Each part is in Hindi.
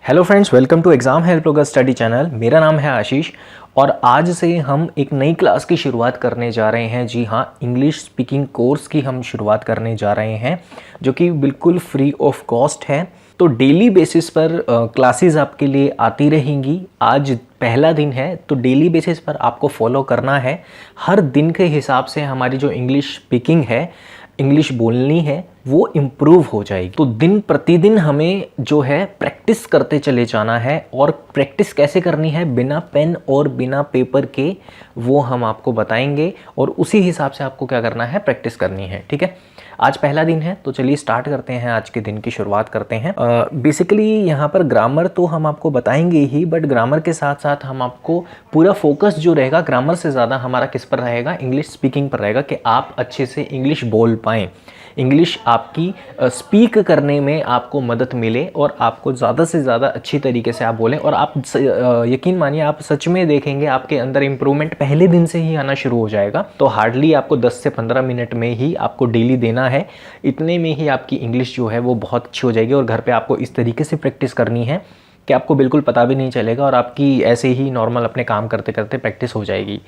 Hello friends, welcome to exam help लोगा स्टडी चैनल। मेरा नाम है आशीष और आज से हम एक नई क्लास की शुरुआत करने जा रहे हैं। जी हाँ, इंग्लिश स्पीकिंग कोर्स की हम शुरुआत करने जा रहे हैं जो कि बिल्कुल फ्री ऑफ कॉस्ट है। तो डेली बेसिस पर क्लासेस आपके लिए आती रहेंगी। आज पहला दिन है तो डेली बेसिस पर आपको फॉलो करना है। हर दिन के हिसाब से हमारी जो इंग्लिश स्पीकिंग है, इंग्लिश बोलनी है, वो इम्प्रूव हो जाएगी। तो दिन प्रतिदिन हमें जो है प्रैक्टिस करते चले जाना है। और प्रैक्टिस कैसे करनी है बिना पेन और बिना पेपर के, वो हम आपको बताएंगे और उसी हिसाब से आपको क्या करना है, प्रैक्टिस करनी है। ठीक है, आज पहला दिन है तो चलिए स्टार्ट करते हैं, आज के दिन की शुरुआत करते हैं। बेसिकली यहाँ पर ग्रामर तो हम आपको बताएंगे ही, बट ग्रामर के साथ साथ हम आपको पूरा फोकस जो रहेगा ग्रामर से ज़्यादा हमारा किस पर रहेगा, इंग्लिश स्पीकिंग पर रहेगा कि आप अच्छे से इंग्लिश बोल पाएँ, इंग्लिश आपकी स्पीक करने में आपको मदद मिले और आपको ज़्यादा से ज़्यादा अच्छी तरीके से आप बोलें। और आप यकीन मानिए, आप सच में देखेंगे आपके अंदर इम्प्रूवमेंट पहले दिन से ही आना शुरू हो जाएगा। तो हार्डली आपको 10 से 15 मिनट में ही आपको डेली देना है। इतने में ही आपकी इंग्लिश जो है वो बहुत अच्छी हो जाएगी। और घर पे आपको इस तरीके से प्रैक्टिस करनी है कि आपको बिल्कुल पता भी नहीं चलेगा और आपकी ऐसे ही नॉर्मल अपने काम करते करते प्रैक्टिस हो जाएगी।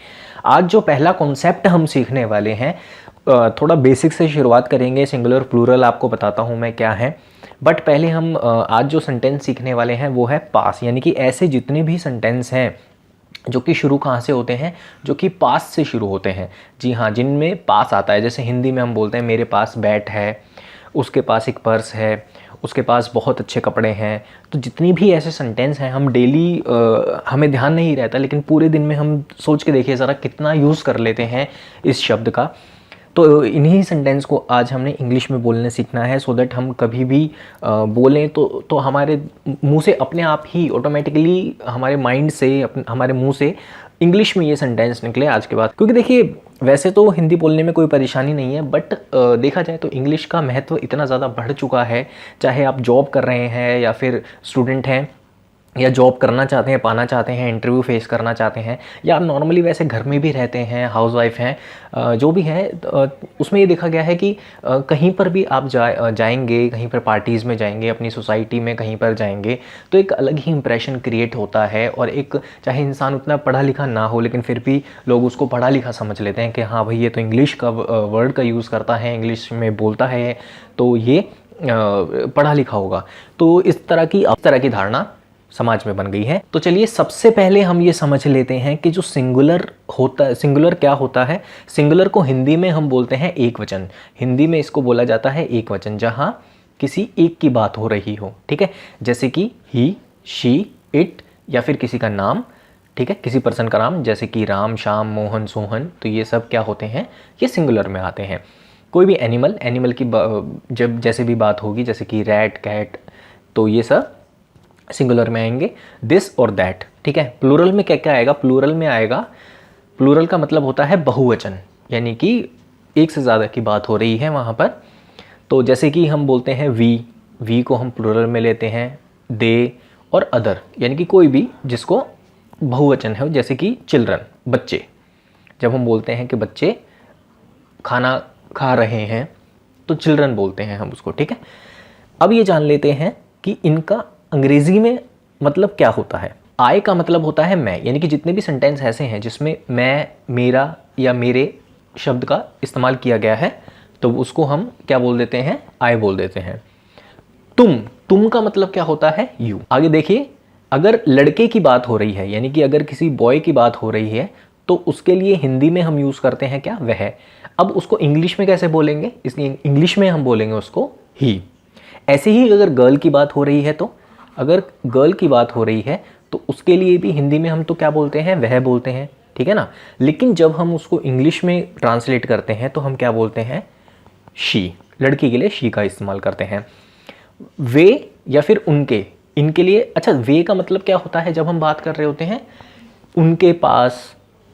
आज जो पहला कॉन्सेप्ट हम सीखने वाले हैं, थोड़ा बेसिक से शुरुआत करेंगे। सिंगुलर प्लूरल आपको बताता हूँ मैं क्या है, बट पहले हम आज जो सेंटेंस सीखने वाले हैं वो है पास। यानी कि ऐसे जितने भी सेंटेंस हैं जो कि शुरू कहाँ से होते हैं, जो कि पास से शुरू होते हैं। जी हाँ, जिनमें पास आता है। जैसे हिंदी में हम बोलते हैं मेरे पास बैट है, उसके पास एक पर्स है, उसके पास बहुत अच्छे कपड़े हैं। तो जितनी भी ऐसे सेंटेंस हैं हम डेली, हमें ध्यान नहीं रहता, लेकिन पूरे दिन में हम सोच के देखिए ज़रा कितना यूज़ कर लेते हैं इस शब्द का। तो इन्हीं सेंटेंस को आज हमने इंग्लिश में बोलने सीखना है, सो दैट हम कभी भी बोलें तो हमारे मुंह से अपने आप ही ऑटोमेटिकली हमारे माइंड से, हमारे मुंह से इंग्लिश में ये सेंटेंस निकले आज के बाद। क्योंकि देखिए, वैसे तो हिंदी बोलने में कोई परेशानी नहीं है, बट देखा जाए तो इंग्लिश का महत्व इतना ज़्यादा बढ़ चुका है। चाहे आप जॉब कर रहे हैं या फिर स्टूडेंट हैं या जॉब करना चाहते हैं, पाना चाहते हैं, इंटरव्यू फेस करना चाहते हैं, या आप नॉर्मली वैसे घर में भी रहते हैं, हाउसवाइफ हैं, जो भी है, उसमें ये देखा गया है कि कहीं पर भी आप जाएंगे, कहीं पर पार्टीज़ में जाएंगे, अपनी सोसाइटी में कहीं पर जाएंगे, तो एक अलग ही इंप्रेशन क्रिएट होता है। और एक, चाहे इंसान उतना पढ़ा लिखा ना हो, लेकिन फिर भी लोग उसको पढ़ा लिखा समझ लेते हैं कि हाँ भाई, ये तो इंग्लिश का वर्ड का यूज़ करता है, इंग्लिश में बोलता है, तो ये पढ़ा लिखा होगा। तो इस तरह की धारणा समाज में बन गई है। तो चलिए सबसे पहले हम ये समझ लेते हैं कि जो सिंगुलर होता है, सिंगुलर क्या होता है। सिंगुलर को हिंदी में हम बोलते हैं एक वचन। हिंदी में इसको बोला जाता है एक वचन, जहाँ किसी एक की बात हो रही हो। ठीक है, जैसे कि ही, शी, इट, या फिर किसी का नाम। ठीक है, किसी पर्सन का नाम, जैसे कि राम, श्याम, मोहन, सोहन। तो ये सब क्या होते हैं, ये सिंगुलर में आते हैं। कोई भी एनिमल की जब जैसे भी बात होगी, जैसे कि रैट, कैट, तो ये सब सिंगुलर में आएंगे। दिस और दैट। ठीक है, प्लूरल में क्या क्या आएगा, प्लूरल में आएगा, प्लूरल का मतलब होता है बहुवचन, यानी कि एक से ज़्यादा की बात हो रही है वहाँ पर। तो जैसे कि हम बोलते हैं वी को हम प्लूरल में लेते हैं, दे और अदर, यानी कि कोई भी जिसको बहुवचन है, जैसे कि चिल्ड्रन, बच्चे। जब हम बोलते हैं कि बच्चे खाना खा रहे हैं तो चिल्ड्रन बोलते हैं हम उसको। ठीक है, अब ये जान लेते हैं कि इनका अंग्रेजी में मतलब क्या होता है। आई का मतलब होता है मैं, यानी कि जितने भी सेंटेंस ऐसे हैं जिसमें मैं, मेरा या मेरे शब्द का इस्तेमाल किया गया है, तो उसको हम क्या बोल देते हैं, आई बोल देते हैं। तुम का मतलब क्या होता है, यू। आगे देखिए, अगर लड़के की बात हो रही है, यानी कि अगर किसी बॉय की बात हो रही है, तो उसके लिए हिंदी में हम यूज़ करते हैं क्या, वह। अब उसको इंग्लिश में कैसे बोलेंगे, इसलिए इंग्लिश में हम बोलेंगे उसको ही। ऐसे ही अगर गर्ल की बात हो रही है, तो अगर गर्ल की बात हो रही है तो उसके लिए भी हिंदी में हम तो क्या बोलते हैं, वह बोलते हैं। ठीक है ना, लेकिन जब हम उसको इंग्लिश में ट्रांसलेट करते हैं तो हम क्या बोलते हैं, शी। लड़की के लिए शी का इस्तेमाल करते हैं। वे या फिर उनके, इनके लिए, अच्छा, वे का मतलब क्या होता है, जब हम बात कर रहे होते हैं उनके पास,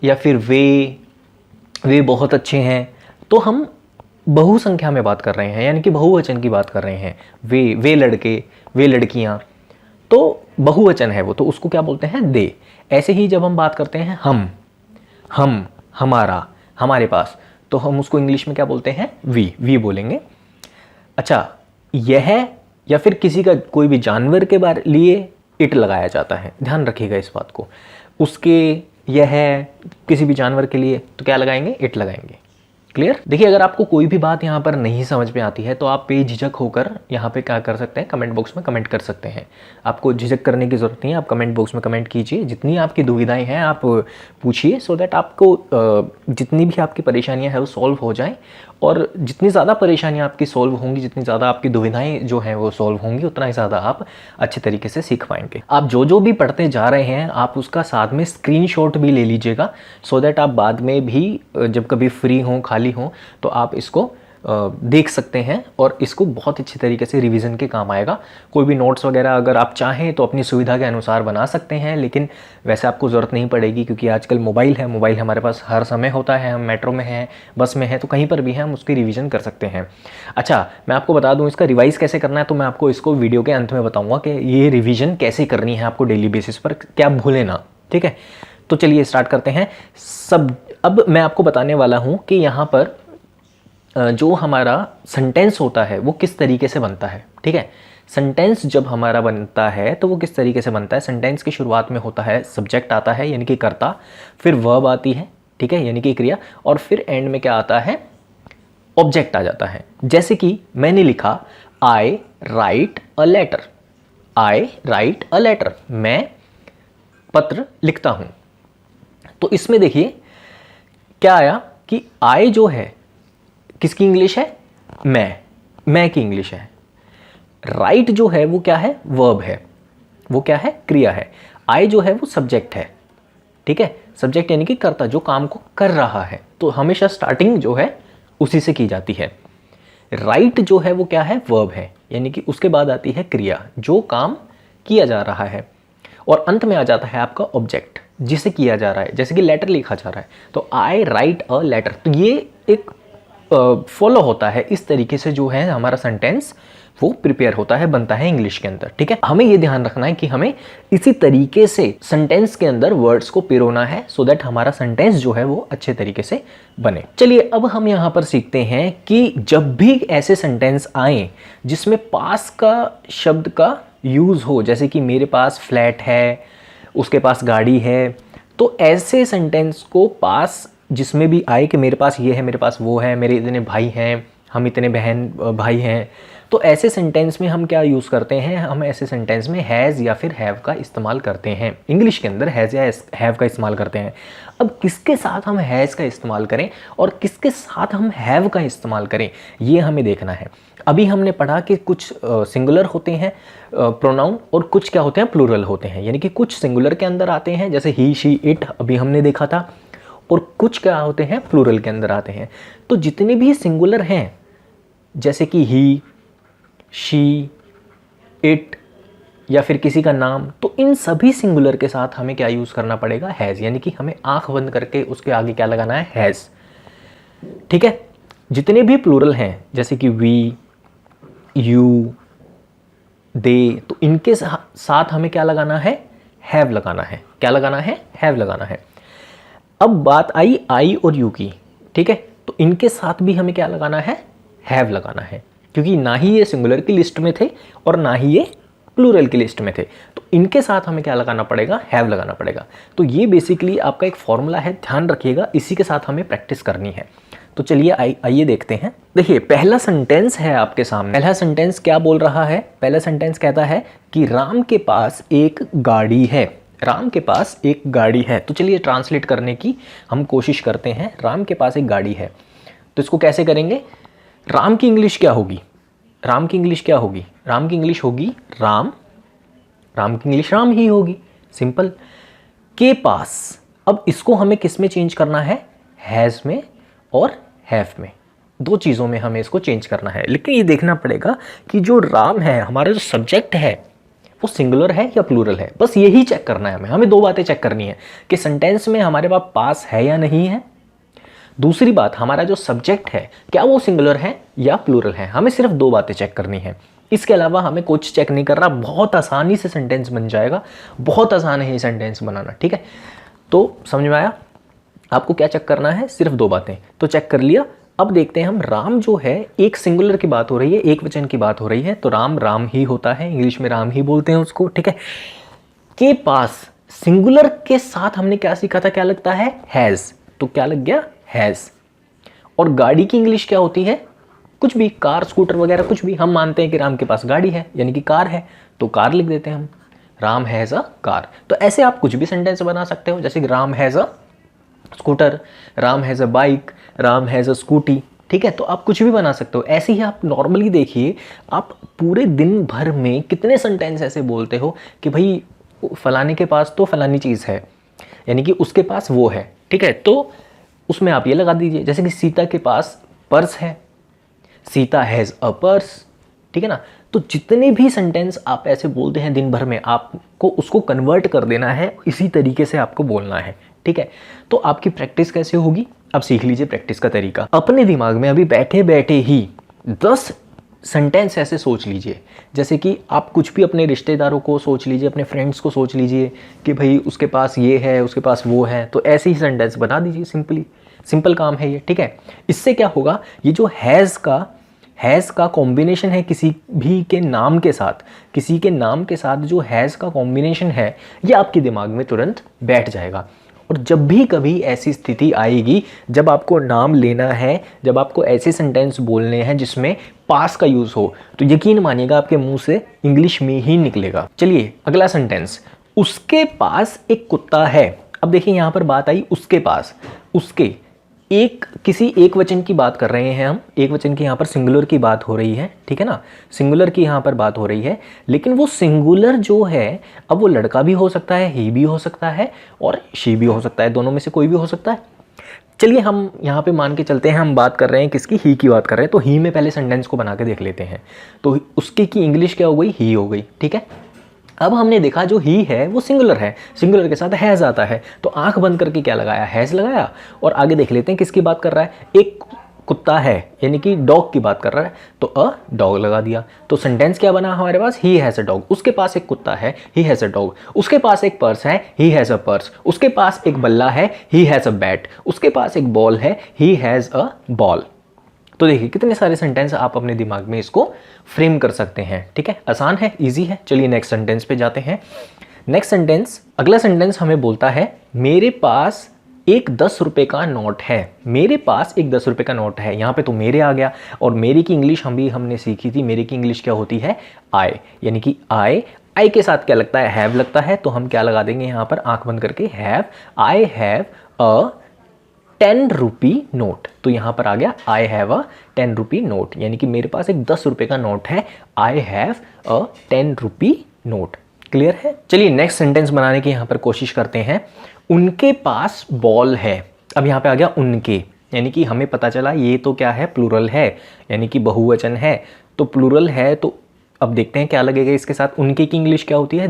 या फिर वे बहुत अच्छे हैं, तो हम बहुसंख्या में बात कर रहे हैं, यानी कि बहुवचन की बात कर रहे हैं। वे लड़के, वे लड़कियां, तो बहुवचन है वो, तो उसको क्या बोलते हैं, दे। ऐसे ही जब हम बात करते हैं हम, हमारा, हमारे पास, तो हम उसको इंग्लिश में क्या बोलते हैं, वी बोलेंगे। अच्छा, यह, या फिर किसी का, कोई भी जानवर के बारे लिए इट लगाया जाता है, ध्यान रखिएगा इस बात को। उसके, यह है, किसी भी जानवर के लिए तो क्या लगाएंगे, इट लगाएंगे। क्लियर। देखिए अगर आपको कोई भी बात यहाँ पर नहीं समझ में आती है तो आप बेझिझक होकर यहाँ पे क्या कर सकते हैं, कमेंट बॉक्स में कमेंट कर सकते हैं। आपको झिझक करने की ज़रूरत नहीं है, आप कमेंट बॉक्स में कमेंट कीजिए, जितनी आपकी दुविधाएं हैं आप पूछिए, सो दैट आपको जितनी भी आपकी परेशानियाँ हैं वो सॉल्व हो जाएँ। और जितनी ज़्यादा परेशानियाँ आपकी सॉल्व होंगी, जितनी ज़्यादा आपकी दुविधाएं जो हैं वो सॉल्व होंगी, उतना ही ज़्यादा आप अच्छे तरीके से सीख पाएंगे। आप जो भी पढ़ते जा रहे हैं आप उसका साथ में स्क्रीनशॉट भी ले लीजिएगा, सो दैट आप बाद में भी जब कभी फ्री हों, खाली हों, तो आप इसको देख सकते हैं और इसको बहुत अच्छी तरीके से रिवीजन के काम आएगा। कोई भी नोट्स वगैरह अगर आप चाहें तो अपनी सुविधा के अनुसार बना सकते हैं, लेकिन वैसे आपको ज़रूरत नहीं पड़ेगी क्योंकि आजकल मोबाइल है, मोबाइल हमारे पास हर समय होता है। हम मेट्रो में हैं, बस में हैं, तो कहीं पर भी हैं हम उसकी रिवीजन कर सकते हैं। अच्छा, मैं आपको बता दूँ इसका रिवाइज़ कैसे करना है, तो मैं आपको इसको वीडियो के अंत में बताऊँगा कि ये रिविज़न कैसे करनी है आपको डेली बेसिस पर, क्या भूलें ना। ठीक है, तो चलिए स्टार्ट करते हैं। अब मैं आपको बताने वाला हूँ कि यहाँ पर जो हमारा सेंटेंस होता है वो किस तरीके से बनता है। ठीक है, सेंटेंस जब हमारा बनता है तो वो किस तरीके से बनता है। सेंटेंस की शुरुआत में होता है सब्जेक्ट आता है यानी कि कर्ता, फिर वर्ब आती है, ठीक है, यानी कि क्रिया, और फिर एंड में क्या आता है, ऑब्जेक्ट आ जाता है। जैसे कि मैंने लिखा I write a letter, I write a letter, मैं पत्र लिखता हूँ। तो इसमें देखिए क्या आया कि आई जो है किसकी इंग्लिश है, मैं की इंग्लिश है। राइट जो है वो क्या है, वर्ब है, वो क्या है, क्रिया है। आई जो है वो सब्जेक्ट है। ठीक है, सब्जेक्ट यानी कि कर्ता, जो काम को कर रहा है, तो हमेशा स्टार्टिंग जो है उसी से की जाती है। राइट जो है वो क्या है, वर्ब है, यानी कि उसके बाद आती है क्रिया, जो काम किया जा रहा है, और अंत में आ जाता है आपका ऑब्जेक्ट जिसे किया जा रहा है। जैसे कि लेटर लिखा जा रहा है तो आई राइट अ लेटर, तो ये एक फॉलो होता है, इस तरीके से जो है हमारा सेंटेंस वो प्रिपेयर होता है, बनता है इंग्लिश के अंदर। ठीक है, हमें ये ध्यान रखना है कि हमें इसी तरीके से सेंटेंस के अंदर वर्ड्स को पिरोना है, सो दैट हमारा सेंटेंस जो है वो अच्छे तरीके से बने। चलिए अब हम यहाँ पर सीखते हैं कि जब भी ऐसे सेंटेंस आए जिसमें पास का शब्द का यूज हो, जैसे कि मेरे पास फ्लैट है, उसके पास गाड़ी है, तो ऐसे सेंटेंस को पास जिसमें भी आए कि मेरे पास ये है, मेरे पास वो है, मेरे इतने भाई हैं, हम इतने बहन भाई हैं, तो ऐसे सेंटेंस में हम क्या यूज़ करते हैं, हम ऐसे सेंटेंस में हैज़ या फिर हैव का इस्तेमाल करते हैं। इंग्लिश के अंदर हैज़ या हैव का इस्तेमाल करते हैं। अब किसके साथ हम हैज़ का इस्तेमाल करें और किसके साथ हम हैव का इस्तेमाल करें, ये हमें देखना है। अभी हमने पढ़ा कि कुछ सिंगुलर होते हैं प्रोनाउन और कुछ क्या होते हैं, प्लूरल होते हैं, यानी कि कुछ सिंगुलर के अंदर आते हैं जैसे ही, शी, इट, अभी हमने देखा था, और कुछ क्या होते हैं, प्लूरल के अंदर आते हैं। तो जितने भी सिंगुलर हैं जैसे कि ही, शी, इट या फिर किसी का नाम, तो इन सभी सिंगुलर के साथ हमें क्या यूज़ करना पड़ेगा, हैज़, यानी कि हमें आंख बंद करके उसके आगे क्या लगाना है, हैज़। ठीक है, जितने भी प्लूरल हैं जैसे कि वी, यू, दे, तो इनके साथ हमें क्या लगाना है, हैव लगाना है। क्या लगाना है, हैव लगाना है। अब बात आई आई और यू की, ठीक है, तो इनके साथ भी हमें क्या लगाना है, हैव लगाना है, क्योंकि ना ही ये सिंगुलर की लिस्ट में थे और ना ही ये प्लूरल की लिस्ट में थे, तो इनके साथ हमें क्या लगाना पड़ेगा, हैव लगाना पड़ेगा। तो ये बेसिकली आपका एक फॉर्मूला है, ध्यान रखिएगा, इसी के साथ हमें प्रैक्टिस करनी है। तो चलिए आइए देखते हैं। देखिए पहला सेंटेंस है आपके सामने। पहला सेंटेंस क्या बोल रहा है, पहला सेंटेंस कहता है कि राम के पास एक गाड़ी है, राम के पास एक गाड़ी है। तो चलिए ट्रांसलेट करने की हम कोशिश करते हैं। राम के पास एक गाड़ी है, तो इसको कैसे करेंगे, राम की इंग्लिश क्या होगी, राम की इंग्लिश क्या होगी, राम की इंग्लिश होगी राम, राम की इंग्लिश राम ही होगी, सिंपल। के पास, अब इसको हमें किस में चेंज करना है, हैज़ में और हैव में, दो चीज़ों में हमें इसको चेंज करना है। लेकिन ये देखना पड़ेगा कि जो राम है, हमारा जो सब्जेक्ट है, वो सिंगुलर है या प्लूरल है, बस यही चेक करना है हमें। हमें दो बातें चेक करनी है कि सेंटेंस में हमारे पास है या नहीं है। दूसरी बात, हमारा जो सब्जेक्ट है क्या वो सिंगुलर है या प्लूरल है। हमें सिर्फ दो बातें चेक करनी है, इसके अलावा हमें कुछ चेक नहीं करना। बहुत आसानी से सेंटेंस बन जाएगा, बहुत आसान है ये सेंटेंस बनाना। ठीक है, तो समझ में आया, आपको क्या चेक करना है, सिर्फ दो बातें, तो चेक कर लिया। अब देखते हैं हम, राम जो है एक सिंगुलर की बात हो रही है, एक वचन की बात हो रही है, तो राम राम ही होता है, इंग्लिश में राम ही बोलते हैं उसको। ठीक है, के पास सिंगुलर के साथ हमने क्या सीखा था, क्या लगता है, हैज़, तो क्या लग गया, हैज़। और गाड़ी की इंग्लिश क्या होती है, कुछ भी, कार, स्कूटर वगैरह कुछ भी। हम मानते हैं कि राम के पास गाड़ी है यानी कि कार है, तो कार लिख देते हैं हम, राम हैज़ अ कार। तो ऐसे आप कुछ भी सेंटेंस बना सकते हो, जैसे कि Ram has a scooter, Ram has a bike, Ram has a scooty, ठीक है। तो आप कुछ भी बना सकते हो। ऐसे ही आप नॉर्मली देखिए, आप पूरे दिन भर में कितने सेंटेंस ऐसे बोलते हो कि भाई फलाने के पास तो फलानी चीज़ है, यानी कि उसके पास वो है, ठीक है। तो उसमें आप ये लगा दीजिए, जैसे कि सीता के पास पर्स है, सीता हैज़ अ पर्स, ठीक है ना। तो जितने भी सेंटेंस आप ऐसे बोलते हैं दिन भर में, आपको उसको कन्वर्ट कर देना है, इसी तरीके से आपको बोलना है, ठीक है। तो आपकी प्रैक्टिस कैसे होगी, अब सीख लीजिए प्रैक्टिस का तरीका। अपने दिमाग में अभी बैठे बैठे ही 10 सेंटेंस ऐसे सोच लीजिए, जैसे कि आप कुछ भी अपने रिश्तेदारों को सोच लीजिए, अपने फ्रेंड्स को सोच लीजिए कि भाई उसके पास ये है, उसके पास वो है, तो ऐसे ही सेंटेंस बना दीजिए। सिंपल काम है ये, ठीक है। इससे क्या होगा, ये जो हैज़ का कॉम्बिनेशन है किसी भी के नाम के साथ, किसी के नाम के साथ जो हैज़ का कॉम्बिनेशन है, ये आपके दिमाग में तुरंत बैठ जाएगा। और जब भी कभी ऐसी स्थिति आएगी, जब आपको नाम लेना है, जब आपको ऐसे सेंटेंस बोलने हैं जिसमें पास का यूज़ हो, तो यकीन मानिएगा आपके मुंह से इंग्लिश में ही निकलेगा। चलिए अगला सेंटेंस, उसके पास एक कुत्ता है। अब देखिए यहाँ पर बात आई उसके पास, उसके, किसी एक वचन की बात कर रहे हैं हम, एक वचन की यहाँ पर सिंगुलर की बात हो रही है, ठीक है ना, सिंगुलर की यहाँ पर बात हो रही है। लेकिन वो सिंगुलर जो है, अब वो लड़का भी हो सकता है, ही भी हो सकता है और शी भी हो सकता है, दोनों में से कोई भी हो सकता है। चलिए हम यहाँ पे मान के चलते हैं, हम बात कर रहे हैं किसकी, ही की बात कर रहे हैं, तो ही में पहले सेंटेंस को बना के देख लेते हैं। तो उसके की इंग्लिश क्या हो गई, ही हो गई, ठीक है। अब हमने देखा जो ही है वो सिंगुलर है, सिंगुलर के साथ हैज़ आता है, तो आंख बंद करके क्या लगाया, हैज़ लगाया। और आगे देख लेते हैं किसकी बात कर रहा है, एक कुत्ता है यानी कि डॉग की बात कर रहा है, तो अ डॉग लगा दिया। तो सेंटेंस क्या बना हमारे पास, ही हैज़ अ डॉग, उसके पास एक कुत्ता है, ही हैज़ अ डॉग, उसके पास एक पर्स है, ही हैज़ अ पर्स, उसके पास एक बल्ला है, ही हैज़ अ बैट, उसके पास एक बॉल है, ही हैज़ अ बॉल। तो देखिए कितने सारे सेंटेंस आप अपने दिमाग में इसको फ्रेम कर सकते हैं, ठीक है, आसान है, इजी है। चलिए नेक्स्ट सेंटेंस पे जाते हैं। नेक्स्ट सेंटेंस, अगला सेंटेंस हमें बोलता है मेरे पास एक 10 रुपए का नोट है, मेरे पास एक 10 रुपए का नोट है। यहाँ पे तो मेरे आ गया, और मेरे की इंग्लिश हमने सीखी थी, मेरे की इंग्लिश क्या होती है, आई, यानी कि आई के साथ क्या लगता है, हैव लगता है, तो हम क्या लगा देंगे यहाँ पर आंख बंद करके, have, I have a 10 rupee note. तो यहां पर आ गया I have a 10 rupee note, यानी कि मेरे पास एक 10 रुपए का नोट है, I have a 10 rupee note. Clear है। चलिए नेक्स्ट सेंटेंस बनाने की यहां पर कोशिश करते हैं। उनके पास बॉल है। अब यहां पे आ गया उनके, यानी कि हमें पता चला ये तो क्या है, प्लूरल है, यानी कि बहुवचन है, तो प्लूरल है। तो अब देखते हैं क्या लगेगा इसके साथ। उनके की इंग्लिश क्या होती है,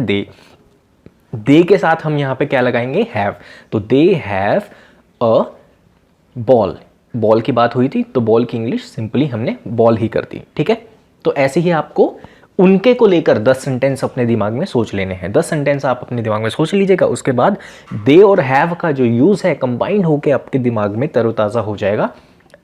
दे के साथ हम यहां पे क्या लगाएंगे, हैव। तो दे हैव अ बॉल की बात हुई थी, तो बॉल की इंग्लिश सिंपली हमने बॉल ही कर दी, ठीक है। तो ऐसे ही आपको उनके को लेकर 10 सेंटेंस अपने दिमाग में सोच लेने हैं। 10 सेंटेंस आप अपने दिमाग में सोच लीजिएगा, उसके बाद दे और हैव का जो यूज है कंबाइंड होकर आपके दिमाग में तरोताजा हो जाएगा,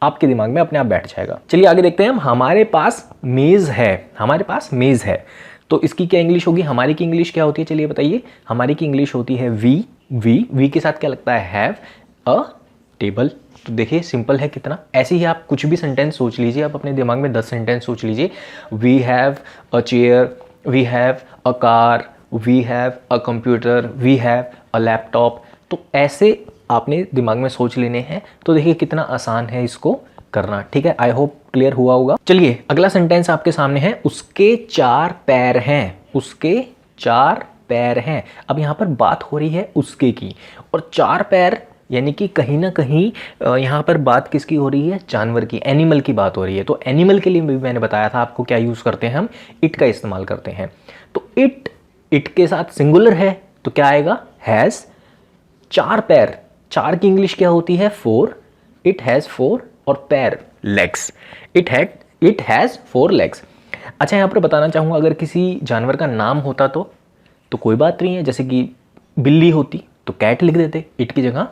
आपके दिमाग में अपने आप बैठ जाएगा। चलिए आगे देखते हैं हम। हमारे पास मेज है, हमारे पास मेज है, तो इसकी क्या इंग्लिश होगी, हमारी की इंग्लिश क्या होती है, चलिए बताइए। हमारी की इंग्लिश होती है वी के साथ क्या लगता है, हैव अ टेबल। तो देखिए सिंपल है कितना। ऐसे ही आप कुछ भी सेंटेंस सोच लीजिए, आप अपने दिमाग में 10 सेंटेंस सोच लीजिए। We have a chair, we have a car, we have a computer, we have a laptop. तो ऐसे आपने दिमाग में सोच लेने हैं। तो देखिए कितना आसान है इसको करना, ठीक है। आई होप क्लियर हुआ होगा। चलिए अगला सेंटेंस आपके सामने है, उसके 4 पैर हैं, उसके 4 पैर हैं। अब यहाँ पर बात हो रही है उसके की, और 4 पैर यानी कि कहीं ना कहीं यहाँ पर बात किसकी हो रही है, जानवर की, एनिमल की बात हो रही है। तो एनिमल के लिए भी मैंने बताया था आपको क्या यूज़ करते हैं हम, इट का इस्तेमाल करते हैं। तो इट के साथ सिंगुलर है, तो क्या आएगा, हैज़ 4 पैर। 4 की इंग्लिश क्या होती है, 4, इट हैज़ 4, और पैर लेग्स, इट हैज़ 4 लेग्स। अच्छा यहाँ पर बताना चाहूँगा, अगर किसी जानवर का नाम होता तो कोई बात नहीं है, जैसे कि बिल्ली होती तो कैट लिख देते, इट की जगह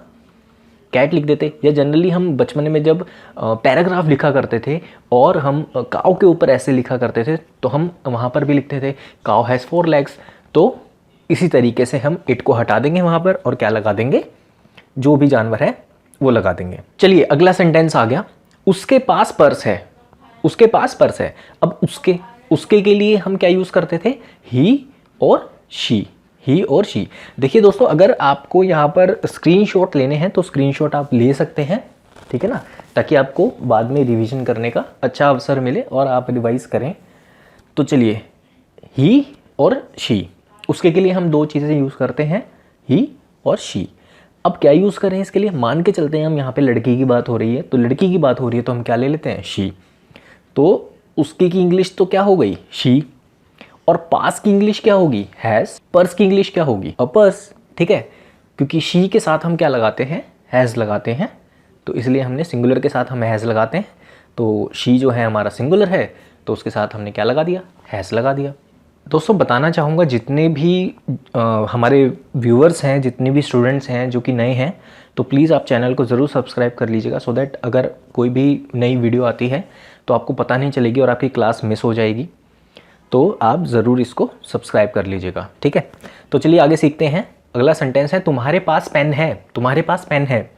कैट लिख देते। या जनरली हम बचपन में जब पैराग्राफ लिखा करते थे और हम काऊ के ऊपर ऐसे लिखा करते थे, तो हम वहाँ पर भी लिखते थे काऊ हैज़ 4 लेग्स, तो इसी तरीके से हम इट को हटा देंगे वहाँ पर और क्या लगा देंगे, जो भी जानवर है वो लगा देंगे। चलिए अगला सेंटेंस आ गया, उसके पास पर्स है। उसके पास पर्स है। अब उसके के लिए हम क्या यूज़ करते थे, ही और शी। ही और शी। देखिए दोस्तों, अगर आपको यहाँ पर स्क्रीनशॉट लेने हैं तो स्क्रीनशॉट आप ले सकते हैं, ठीक है ना, ताकि आपको बाद में रिवीजन करने का अच्छा अवसर मिले और आप रिवाइज करें। तो चलिए, ही और शी, उसके के लिए हम दो चीज़ें यूज़ करते हैं, ही और शी। अब क्या यूज़ करें इसके लिए, मान के चलते हैं हम यहाँ पे लड़की की बात हो रही है, तो लड़की की बात हो रही है तो हम क्या ले लेते हैं, शी। तो उसके की इंग्लिश तो क्या हो गई, शी। और पास की इंग्लिश क्या होगी, हैज़। पर्स की इंग्लिश क्या होगी, अ पर्स, ठीक है, क्योंकि शी के साथ हम क्या लगाते हैं, हैज़ लगाते हैं, तो इसलिए हमने सिंगुलर के साथ हम हैज़ लगाते हैं। तो शी जो है हमारा सिंगुलर है, तो उसके साथ हमने क्या लगा दिया, हैज़ लगा दिया। दोस्तों बताना चाहूँगा, जितने भी हमारे व्यूअर्स हैं, जितने भी स्टूडेंट्स हैं जो कि नए हैं, तो प्लीज़ आप चैनल को ज़रूर सब्सक्राइब कर लीजिएगा, सो दैट अगर कोई भी नई वीडियो आती है तो आपको पता नहीं चलेगी और आपकी क्लास मिस हो जाएगी। तो आप ज़रूर इसको सब्सक्राइब कर लीजिएगा, ठीक है। तो चलिए आगे सीखते हैं। अगला सेंटेंस है, तुम्हारे पास पेन है। तुम्हारे पास पेन है,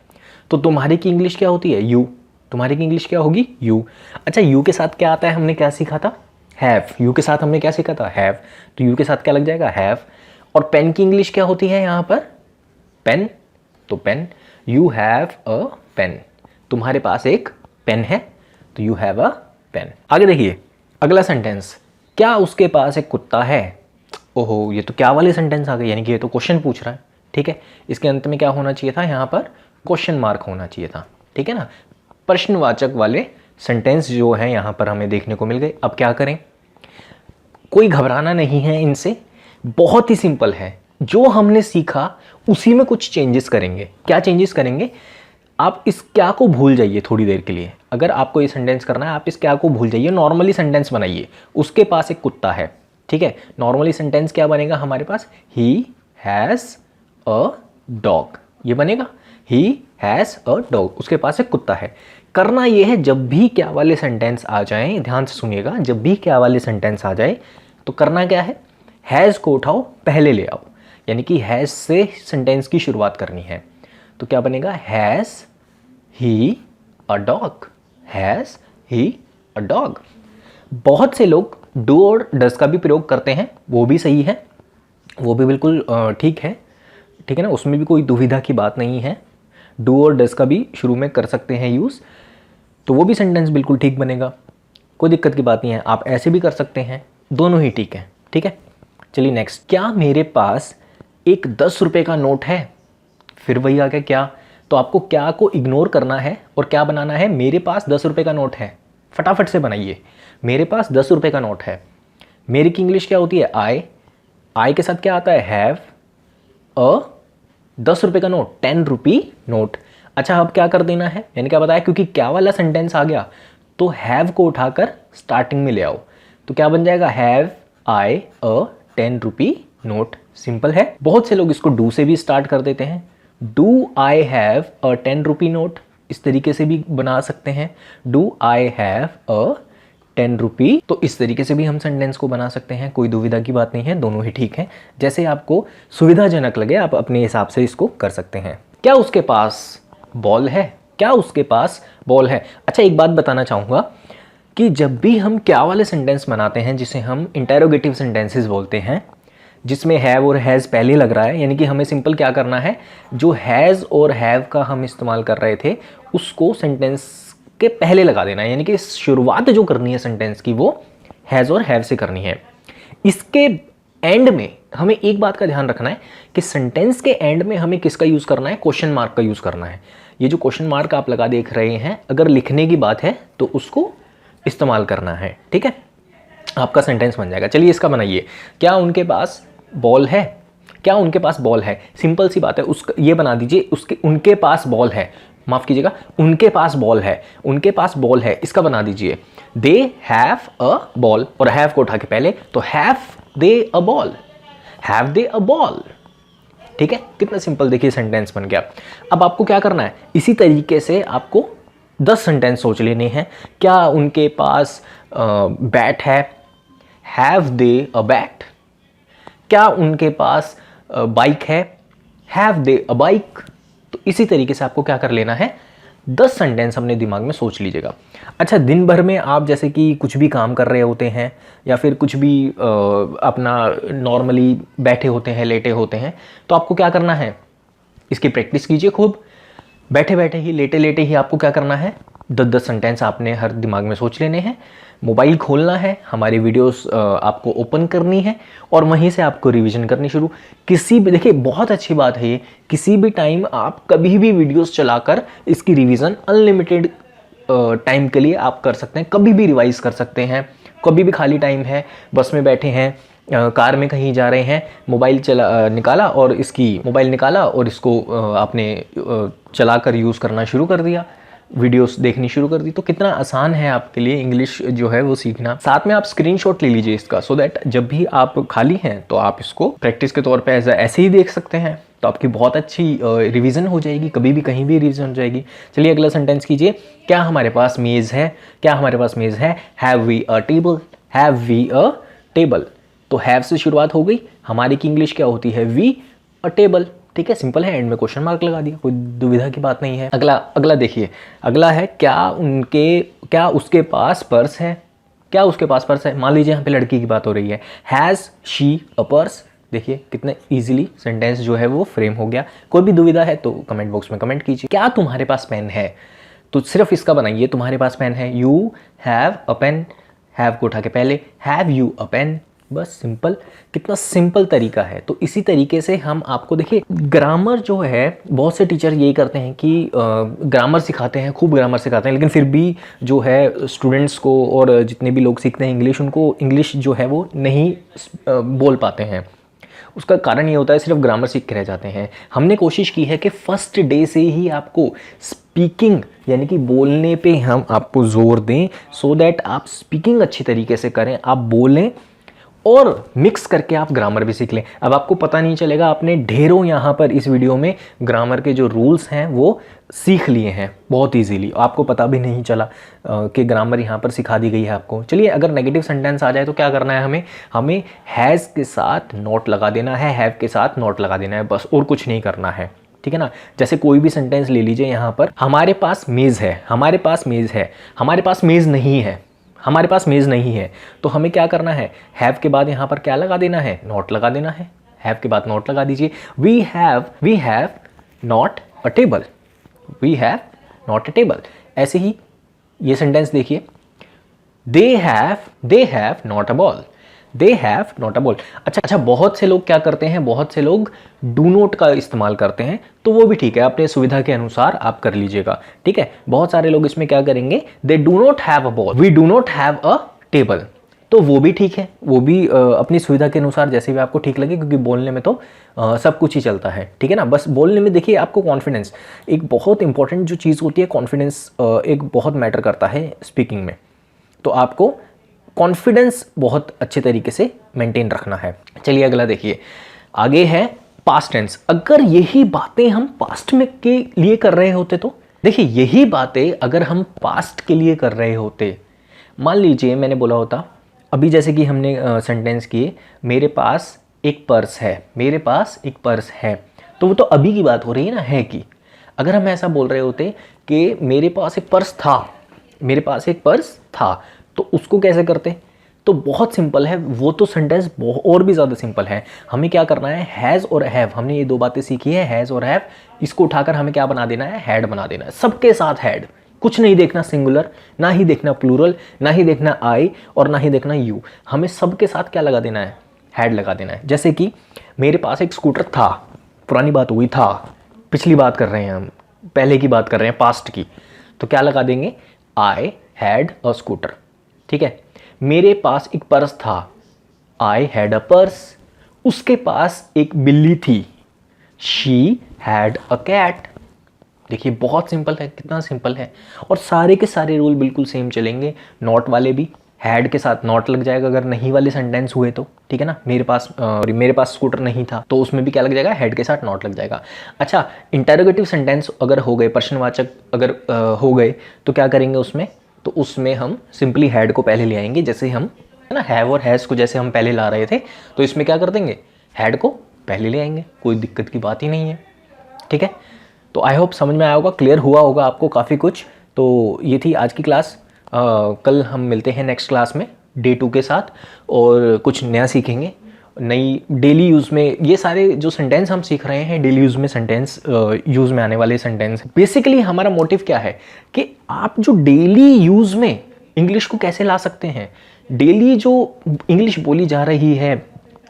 तो तुम्हारे की इंग्लिश क्या होती है, यू। तुम्हारे की इंग्लिश क्या होगी, यू। अच्छा, यू के साथ क्या आता है, हमने क्या सीखा था, हैव। यू के साथ हमने क्या सीखा था, हैव। तो यू के साथ क्या लग जाएगा, हैव। और पेन की इंग्लिश क्या होती है यहाँ पर, पेन। तो pen, you have a pen. तुम्हारे पास एक पेन है, तो यू हैव अ पेन। आगे देखिए अगला सेंटेंस, क्या उसके पास एक कुत्ता है। ओहो, ये तो क्या वाले सेंटेंस आ गए, यानी कि ये तो क्वेश्चन पूछ रहा है, ठीक है। इसके अंत में क्या होना चाहिए था, यहाँ पर क्वेश्चन मार्क होना चाहिए था, ठीक है ना। प्रश्नवाचक वाले सेंटेंस जो है यहाँ पर हमें देखने को मिल गए। अब क्या करें, कोई घबराना नहीं है इनसे, बहुत ही सिंपल है। जो हमने सीखा उसी में कुछ चेंजेस करेंगे। क्या चेंजेस करेंगे, आप इस क्या को भूल जाइए थोड़ी देर के लिए। अगर आपको ये सेंटेंस करना है, आप इस क्या को भूल जाइए, नॉर्मली सेंटेंस बनाइए। उसके पास एक कुत्ता है, ठीक है। नॉर्मली सेंटेंस क्या बनेगा हमारे पास, ही हैज़ अ डॉग। ये बनेगा, ही हैज़ अ डॉग, उसके पास एक कुत्ता है। करना ये है, जब भी क्या वाले सेंटेंस आ जाएं, ध्यान से सुनिएगा, जब भी क्या वाले सेंटेंस आ जाए तो करना क्या है, हैज़ को उठाओ, पहले ले आओ, यानी कि हैज़ से सेंटेंस की शुरुआत करनी है। तो क्या बनेगा, has he a dog. Has he a dog. बहुत से लोग डू और डज का भी प्रयोग करते हैं, वो भी सही है, वो भी बिल्कुल ठीक है, ठीक है ना, उसमें भी कोई दुविधा की बात नहीं है। डू और डज का भी शुरू में कर सकते हैं यूज़, तो वो भी सेंटेंस बिल्कुल ठीक बनेगा, कोई दिक्कत की बात नहीं है। आप ऐसे भी कर सकते हैं, दोनों ही ठीक है, ठीक है। चलिए नेक्स्ट, क्या मेरे पास एक 10 रुपये का नोट है। फिर वही आ गया क्या, तो आपको क्या को इग्नोर करना है और क्या बनाना है, मेरे पास 10 रुपये का नोट है। फटाफट से बनाइए, मेरे पास 10 रुपये का नोट है। मेरे की इंग्लिश क्या होती है, आई। आई के साथ क्या आता है, हैव अ 10 रुपये का नोट, 10 रुपी नोट। अच्छा, अब क्या कर देना है, मैंने क्या बताया, क्योंकि क्या वाला सेंटेंस आ गया तो हैव को उठाकर स्टार्टिंग में ले आओ, तो क्या बन जाएगा, have I a 10 rupee note. Simple है। बहुत से लोग इसको डू से भी स्टार्ट कर देते हैं, do I have a 10 rupee note, इस तरीके से भी बना सकते हैं, डू आई हैव अ 10 रुपी। तो इस तरीके से भी हम सेंटेंस को बना सकते हैं, कोई दुविधा की बात नहीं है, दोनों ही ठीक है। जैसे आपको सुविधाजनक लगे आप अपने हिसाब से इसको कर सकते हैं। क्या उसके पास बॉल है। क्या उसके पास बॉल है। अच्छा, एक बात बताना चाहूँगा कि जब भी हम क्या वाले सेंटेंस बनाते हैं, जिसे हम इंटेरोगेटिव सेंटेंसेस बोलते हैं, जिसमें हैव और हैज़ पहले लग रहा है, यानी कि हमें सिंपल क्या करना है, जो हैज़ और हैव का हम इस्तेमाल कर रहे थे उसको सेंटेंस के पहले लगा देना है, यानी कि शुरुआत जो करनी है सेंटेंस की वो हैज़ और हैव से करनी है। इसके एंड में हमें एक बात का ध्यान रखना है कि सेंटेंस के एंड में हमें किसका यूज़ करना है, क्वेश्चन मार्क का यूज़ करना है। ये जो क्वेश्चन मार्क आप लगा देख रहे हैं, अगर लिखने की बात है तो उसको इस्तेमाल करना है, ठीक है, आपका सेंटेंस बन जाएगा। चलिए इसका बनाइए, क्या उनके पास बॉल है। क्या उनके पास बॉल है, सिंपल सी बात है, उसका ये बना दीजिए, उसके उनके पास बॉल है, माफ कीजिएगा, उनके पास बॉल है, उनके पास बॉल है, इसका बना दीजिए दे हैव अ बॉल, और हैव को उठा के पहले, तो have they a ball, have they a ball, ठीक है। कितना सिंपल, देखिए सेंटेंस बन गया। अब आपको क्या करना है, इसी तरीके से आपको 10 सेंटेंस सोच लेने हैं। क्या उनके पास बैट है, हैव दे अ बैट। क्या उनके पास बाइक है, हैव दे अ बाइक। तो इसी तरीके से आपको क्या कर लेना है, 10 सेंटेंस अपने दिमाग में सोच लीजिएगा। अच्छा, दिन भर में आप जैसे कि कुछ भी काम कर रहे होते हैं या फिर कुछ भी अपना नॉर्मली बैठे होते हैं, लेटे होते हैं, तो आपको क्या करना है, इसकी प्रैक्टिस कीजिए खूब। बैठे बैठे ही, लेटे लेटे ही आपको क्या करना है, 10-10 सेंटेंस आपने हर दिमाग में सोच लेने हैं। मोबाइल खोलना है, हमारी वीडियोस आपको ओपन करनी है और वहीं से आपको रिवीजन करनी शुरू। किसी भी, देखिए बहुत अच्छी बात है ये, किसी भी टाइम आप कभी भी वीडियोस चलाकर इसकी रिवीजन अनलिमिटेड टाइम के लिए आप कर सकते हैं, कभी भी रिवाइज कर सकते हैं। कभी भी खाली टाइम है, बस में बैठे हैं, कार में कहीं जा रहे हैं, मोबाइल निकाला और इसको आपने चलाकर यूज़ करना शुरू कर दिया, वीडियोस देखनी शुरू कर दी। तो कितना आसान है आपके लिए इंग्लिश जो है वो सीखना। साथ में आप स्क्रीनशॉट ले लीजिए इसका, सो दैट जब भी आप खाली हैं तो आप इसको प्रैक्टिस के तौर पे ऐसे ही देख सकते हैं, तो आपकी बहुत अच्छी रिवीजन हो जाएगी, कभी भी कहीं भी रिवीजन हो जाएगी। चलिए अगला सेंटेंस कीजिए, क्या हमारे पास मेज़ है, क्या हमारे पास मेज़ है, have we a table, have we a table. तो हैव से शुरुआत हो गई, हमारी की इंग्लिश क्या होती है, वी अ टेबल। ठीक है, सिंपल है, एंड में क्वेश्चन मार्क लगा दिया, कोई दुविधा की बात नहीं है। अगला देखिए, अगला है क्या उसके पास पर्स है, क्या उसके पास पर्स है। मान लीजिए यहाँ पे लड़की की बात हो रही है, हैज़ शी अ पर्स। देखिए कितने इजीली सेंटेंस जो है वो फ्रेम हो गया। कोई भी दुविधा है तो कमेंट बॉक्स में कमेंट कीजिए। क्या तुम्हारे पास पेन है, तो सिर्फ इसका बनाइए, तुम्हारे पास पेन है, you have a pen, have को उठा के पहले हैव यू अ पेन, बस सिंपल। कितना सिंपल तरीका है। तो इसी तरीके से हम आपको, देखिए ग्रामर जो है, बहुत से टीचर यही करते हैं कि ग्रामर सिखाते हैं, खूब ग्रामर सिखाते हैं, लेकिन फिर भी जो है स्टूडेंट्स को और जितने भी लोग सीखते हैं इंग्लिश, उनको इंग्लिश जो है वो नहीं बोल पाते हैं। उसका कारण ये होता है सिर्फ ग्रामर सीख के रह जाते हैं। हमने कोशिश की है कि फर्स्ट डे से ही आपको स्पीकिंग यानी कि बोलने पे हम आपको जोर दें, सो दैट आप स्पीकिंग अच्छी तरीके से करें, आप बोलें और मिक्स करके आप ग्रामर भी सीख लें। अब आपको पता नहीं चलेगा, आपने ढेरों यहाँ पर इस वीडियो में ग्रामर के जो रूल्स हैं वो सीख लिए हैं बहुत इजीली, आपको पता भी नहीं चला कि ग्रामर यहाँ पर सिखा दी गई है आपको। चलिए, अगर नेगेटिव सेंटेंस आ जाए तो क्या करना है, हमें हैज़ के साथ नॉट लगा देना है, हैव के साथ नॉट लगा देना है, बस, और कुछ नहीं करना है। ठीक है ना। जैसे कोई भी सेंटेंस ले लीजिए, यहाँ पर हमारे पास मेज़ है, हमारे पास मेज़ है, हमारे पास मेज़ नहीं है, हमारे पास मेज़ नहीं है, तो हमें क्या करना है, हैव के बाद यहाँ पर क्या लगा देना है, नॉट लगा देना है। हैव के बाद नॉट लगा दीजिए। We have not a table, we have not a table. ऐसे ही ये सेंटेंस देखिए, they have not a ball, they have not a ball. अच्छा, बहुत से लोग क्या करते हैं, बहुत से लोग डू नोट का इस्तेमाल करते हैं, तो वो भी ठीक है, अपने सुविधा के अनुसार आप कर लीजिएगा। ठीक है, बहुत सारे लोग इसमें क्या करेंगे, they do not have a ball, we do not have a table, तो वो भी ठीक है, वो भी अपनी सुविधा के अनुसार जैसे भी आपको ठीक लगे, क्योंकि बोलने में तो सब कुछ ही चलता है। ठीक है ना। बस बोलने में देखिए, आपको कॉन्फिडेंस, एक बहुत इंपॉर्टेंट जो चीज़ होती है, कॉन्फिडेंस एक बहुत मैटर करता है स्पीकिंग में, तो आपको कॉन्फिडेंस बहुत अच्छे तरीके से मेंटेन रखना है। चलिए अगला देखिए, आगे है पास्ट टेंस। अगर यही बातें हम पास्ट में के लिए कर रहे होते, तो देखिए यही बातें अगर हम पास्ट के लिए कर रहे होते, मान लीजिए मैंने बोला होता, अभी जैसे कि हमने सेंटेंस किए, मेरे पास एक पर्स है, मेरे पास एक पर्स है, तो वो तो अभी की बात हो रही है ना, है कि। अगर हम ऐसा बोल रहे होते कि मेरे पास एक पर्स था, मेरे पास एक पर्स था, तो उसको कैसे करते, तो बहुत सिंपल है, वो तो सेंटेंस और भी ज़्यादा सिंपल है। हमें क्या करना है, हैज़ और हैव, हमने ये दो बातें सीखी है, हैज़ और हैव, इसको उठाकर हमें क्या बना देना है, हैड बना देना है, सबके साथ हैड, कुछ नहीं देखना सिंगुलर, ना ही देखना प्लूरल, ना ही देखना आई और ना ही देखना यू, हमें सबके साथ क्या लगा देना है, हैड लगा देना है। जैसे कि मेरे पास एक स्कूटर था, पुरानी बात हुई, था, पिछली बात कर रहे हैं हम, पहले की बात कर रहे हैं, पास्ट की, तो क्या लगा देंगे, आई हैड अ स्कूटर। ठीक है, मेरे पास एक पर्स था, आई हैड अ पर्स, उसके पास एक बिल्ली थी, शी हैड अ कैट। देखिए बहुत सिंपल है, कितना सिंपल है, और सारे के सारे रूल बिल्कुल सेम चलेंगे। नॉट वाले भी, हैड के साथ नॉट लग जाएगा अगर नहीं वाले सेंटेंस हुए तो, ठीक है ना। मेरे पास स्कूटर नहीं था, तो उसमें भी क्या लग जाएगा, हैड के साथ नॉट लग जाएगा। अच्छा, इंटरोगेटिव सेंटेंस अगर हो गए, प्रश्नवाचक अगर हो गए, तो क्या करेंगे उसमें, तो उसमें हम सिंपली हैड को पहले ले आएंगे, जैसे हम है ना, हैव और हैज़ को जैसे हम पहले ला रहे थे, तो इसमें क्या कर देंगे, हैड को पहले ले आएंगे, कोई दिक्कत की बात ही नहीं है। ठीक है, तो आई होप समझ में आया होगा, क्लियर हुआ होगा आपको काफ़ी कुछ। तो ये थी आज की क्लास। कल हम मिलते हैं नेक्स्ट क्लास में डे 2 के साथ, और कुछ नया सीखेंगे, नई डेली यूज़ में। ये सारे जो सेंटेंस हम सीख रहे हैं डेली यूज़ में, सेंटेंस यूज़ में आने वाले सेंटेंस। बेसिकली हमारा मोटिव क्या है कि आप जो डेली यूज़ में इंग्लिश को कैसे ला सकते हैं, डेली जो इंग्लिश बोली जा रही है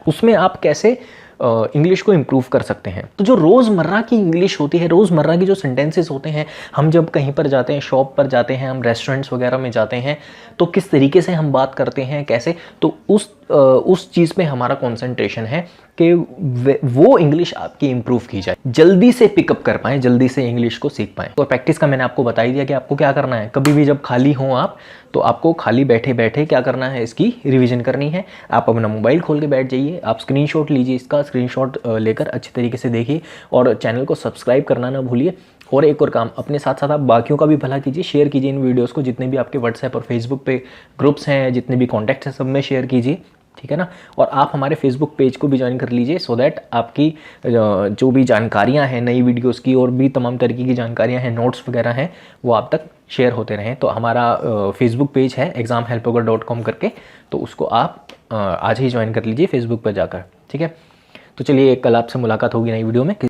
उसमें आप कैसे इंग्लिश को इम्प्रूव कर सकते हैं। तो जो रोज़मर्रा की इंग्लिश होती है, रोज़मर्रा की जो सेंटेंसेस होते हैं, हम जब कहीं पर जाते हैं, शॉप पर जाते हैं, हम रेस्टोरेंट्स वगैरह में जाते हैं, तो किस तरीके से हम बात करते हैं, कैसे, तो उस चीज़ में हमारा कंसंट्रेशन है कि वो इंग्लिश आपकी इम्प्रूव की जाए, जल्दी से पिकअप कर पाएँ, जल्दी से इंग्लिश को सीख पाएँ। तो प्रैक्टिस का मैंने आपको बता ही दिया कि आपको क्या करना है। कभी भी जब खाली हों आप, तो आपको खाली बैठे बैठे क्या करना है, इसकी रिवीजन करनी है। आप अपना मोबाइल खोल के बैठ जाइए, आप स्क्रीनशॉट लीजिए, इसका स्क्रीनशॉट लेकर अच्छे तरीके से देखिए, और चैनल को सब्सक्राइब करना ना भूलिए। और एक और काम, अपने साथ साथ आप बाकियों का भी भला कीजिए, शेयर कीजिए इन वीडियोस को, जितने भी आपके व्हाट्सएप और फेसबुक पे ग्रुप्स हैं, जितने भी कॉन्टैक्ट्स हैं, सब में शेयर कीजिए। ठीक है ना। और आप हमारे फेसबुक पेज को भी ज्वाइन कर लीजिए, सो दैट आपकी जो भी जानकारियां हैं नई वीडियोस की, और भी तमाम तरीके की जानकारियां हैं, नोट्स वगैरह हैं, वो आप तक शेयर होते रहें। तो हमारा फेसबुक पेज है examhelpoger.com करके, तो उसको आप आज ही ज्वाइन कर लीजिए फेसबुक पर जाकर। ठीक है, तो चलिए कल आपसे मुलाकात होगी नई वीडियो में।